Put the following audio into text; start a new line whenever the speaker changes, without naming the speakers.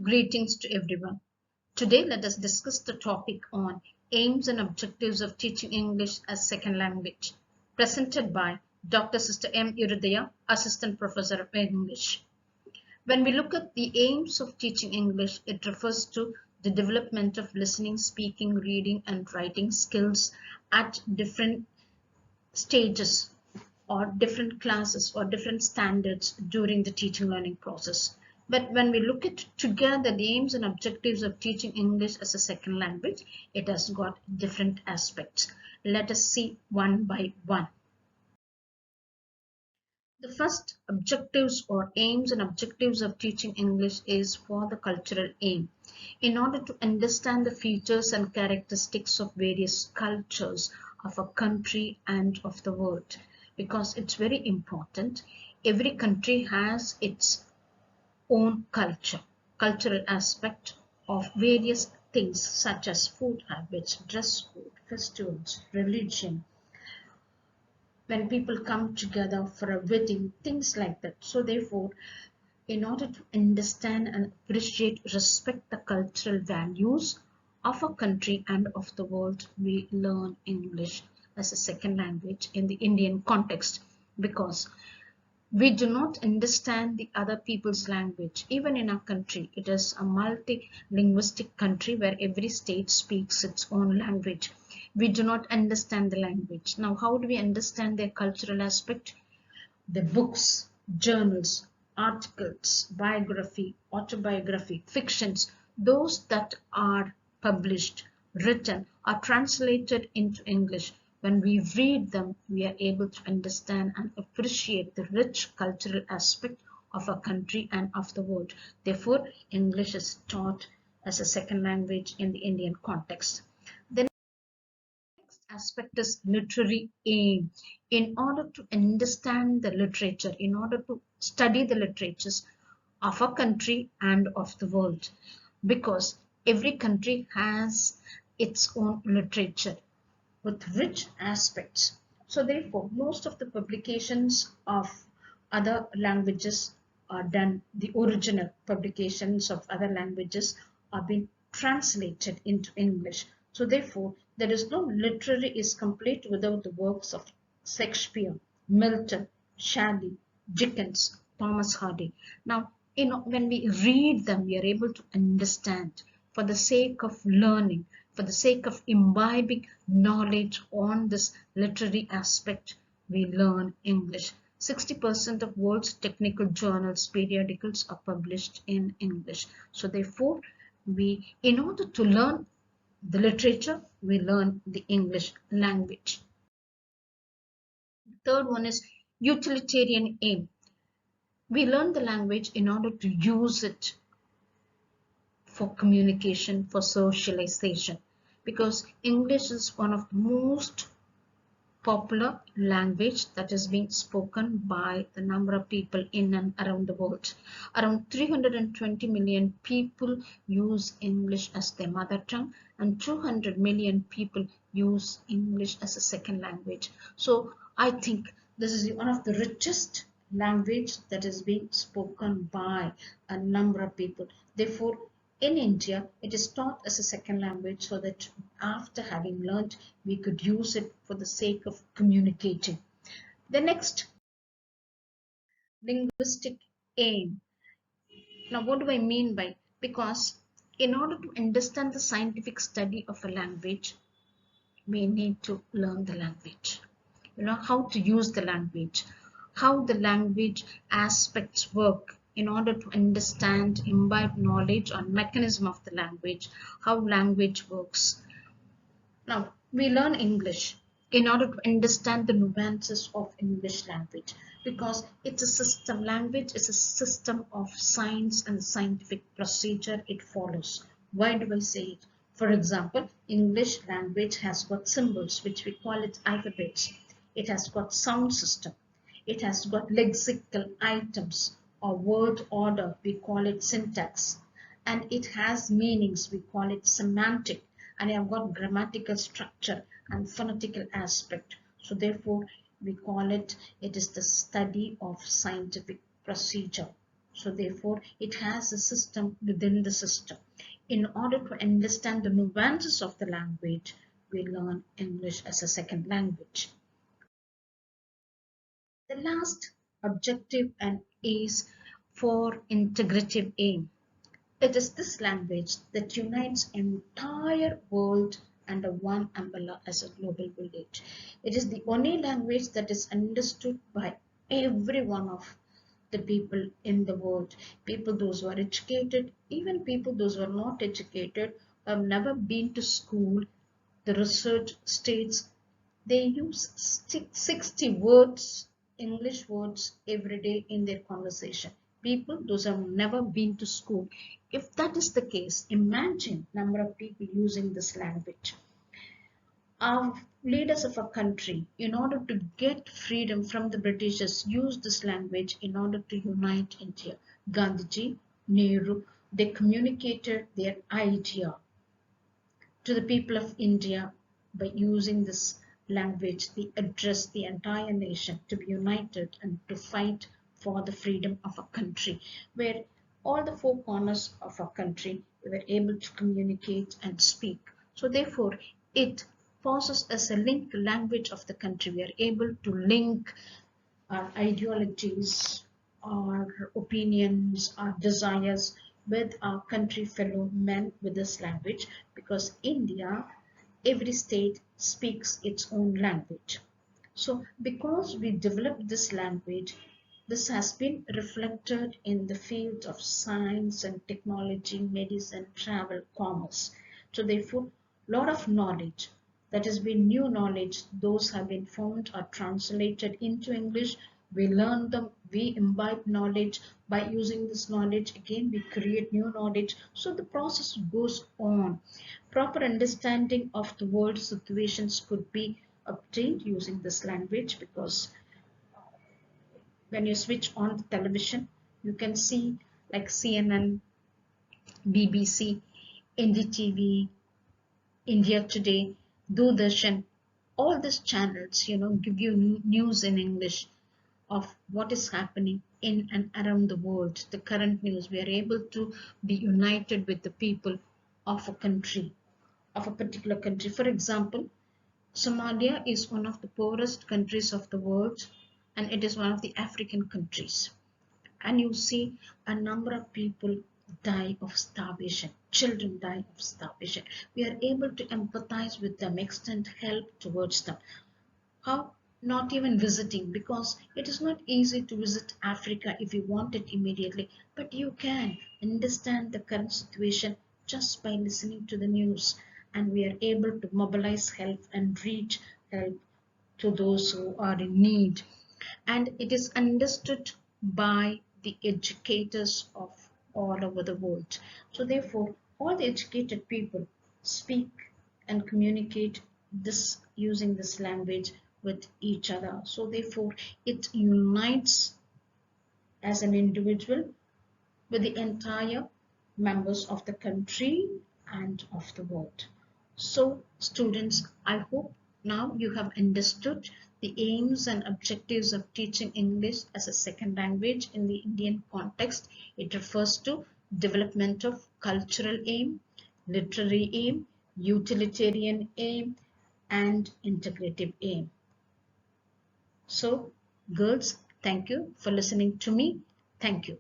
Greetings to everyone. Today, let us discuss the topic on aims and objectives of teaching English as second language, presented by Dr. Sister M. Irudaya, Assistant Professor of English. When we look at the aims of teaching English, it refers to the development of listening, speaking, reading, and writing skills at different stages or different classes or different standards during the teaching learning process. But when we look at together the aims and objectives of teaching English as a second language, it has got different aspects. Let us see one by one. The first objectives or aims and objectives of teaching English is for the cultural aim. In order to understand the features and characteristics of various cultures of a country and of the world, because it's very important. Every country has its own cultural aspect of various things such as food habits, dress code, festivals, religion, when people come together for a wedding, things like that. So therefore, in order to understand and appreciate, respect the cultural values of a country and of the world, we learn English as a second language in the Indian context, because we do not understand the other people's language. Even in our country, it is a multi-linguistic country where every state speaks its own language. We do not understand the language. Now, how do we understand their cultural aspect? The books, journals, articles, biography, autobiography, fictions, those that are published, written, are translated into English. When we read them, we are able to understand and appreciate the rich cultural aspect of a country and of the world. Therefore, English is taught as a second language in the Indian context. The next aspect is literary aim. In order to understand the literature, in order to study the literatures of a country and of the world, because every country has its own literature with rich aspects. So therefore, most of the publications of other languages are done, the original publications of other languages are being translated into English. So therefore, there is no literary is complete without the works of Shakespeare, Milton, Shelley, Dickens, Thomas Hardy. Now, when we read them, we are able to understand for the sake of learning, for the sake of imbibing knowledge on this literary aspect, we learn English. 60% of world's technical journals, periodicals are published in English. So therefore, in order to learn the literature, we learn the English language. Third one is utilitarian aim. We learn the language in order to use it for communication, for socialization, because English is one of the most popular language that is being spoken by the number of people in and around the world. Around 320 million people use English as their mother tongue, and 200 million people use English as a second language. So I think this is one of the richest language that is being spoken by a number of people. Therefore, in India, it is taught as a second language so that after having learned, we could use it for the sake of communicating. The next, linguistic aim. Now, what do I mean by? Because in order to understand the scientific study of a language, we need to learn the language. How to use the language, how the language aspects work in order to understand, imbibe knowledge on mechanism of the language, how language works. Now, we learn English in order to understand the nuances of English language, because it's a system. Language is a system of science and scientific procedure it follows. Why do I say it? For example, English language has got symbols, which we call it alphabets. It has got sound system. It has got lexical items or word order, we call it syntax. And it has meanings, we call it semantic. And I have got grammatical structure and phonetical aspect. So therefore, we call it, it is the study of scientific procedure. So therefore, it has a system within the system. In order to understand the nuances of the language, we learn English as a second language. The last objective and is for integrative aim. It is this language that unites entire world under one umbrella as a global village. It is the only language that is understood by every one of the people in the world. People those who are educated, even people those who are not educated, have never been to school. The research states they use 60 words, English words every day in their conversation. People, those have never been to school. If that is the case, imagine number of people using this language. Our leaders of a country, in order to get freedom from the Britishers, used this language in order to unite India. Gandhiji, Nehru, they communicated their idea to the people of India by using this language. They address the entire nation to be united and to fight for the freedom of a country, where all the four corners of our country were able to communicate and speak. So therefore, it poses as a link language of the country. We are able to link our ideologies, our opinions, our desires with our country fellow men with this language, because India, every state speaks its own language. So because we developed this language, this has been reflected in the field of science and technology, medicine, travel, commerce. So therefore, a lot of knowledge, that has been new knowledge, those have been found are translated into English. We learn them, we imbibe knowledge. By using this knowledge, again we create new knowledge. So the process goes on. Proper understanding of the world situations could be obtained using this language, because when you switch on the television, you can see like CNN, BBC, NDTV, India Today, Doordarshan, all these channels, give you news in English of what is happening in and around the world, the current news. We are able to be united with the people of a country, of a particular country. For example, Somalia is one of the poorest countries of the world, and it is one of the African countries. And you see a number of people die of starvation. Children die of starvation. We are able to empathize with them, extend help towards them. How? Not even visiting, because it is not easy to visit Africa if you want it immediately, but you can understand the current situation just by listening to the news, and we are able to mobilize help and reach help to those who are in need. And it is understood by the educators of all over the world. So therefore, all the educated people speak and communicate this using this language with each other. So therefore, it unites as an individual with the entire members of the country and of the world. So students, I hope now you have understood the aims and objectives of teaching English as a second language in the Indian context. It refers to development of cultural aim, literary aim, utilitarian aim, and integrative aim. So girls, thank you for listening to me. Thank you.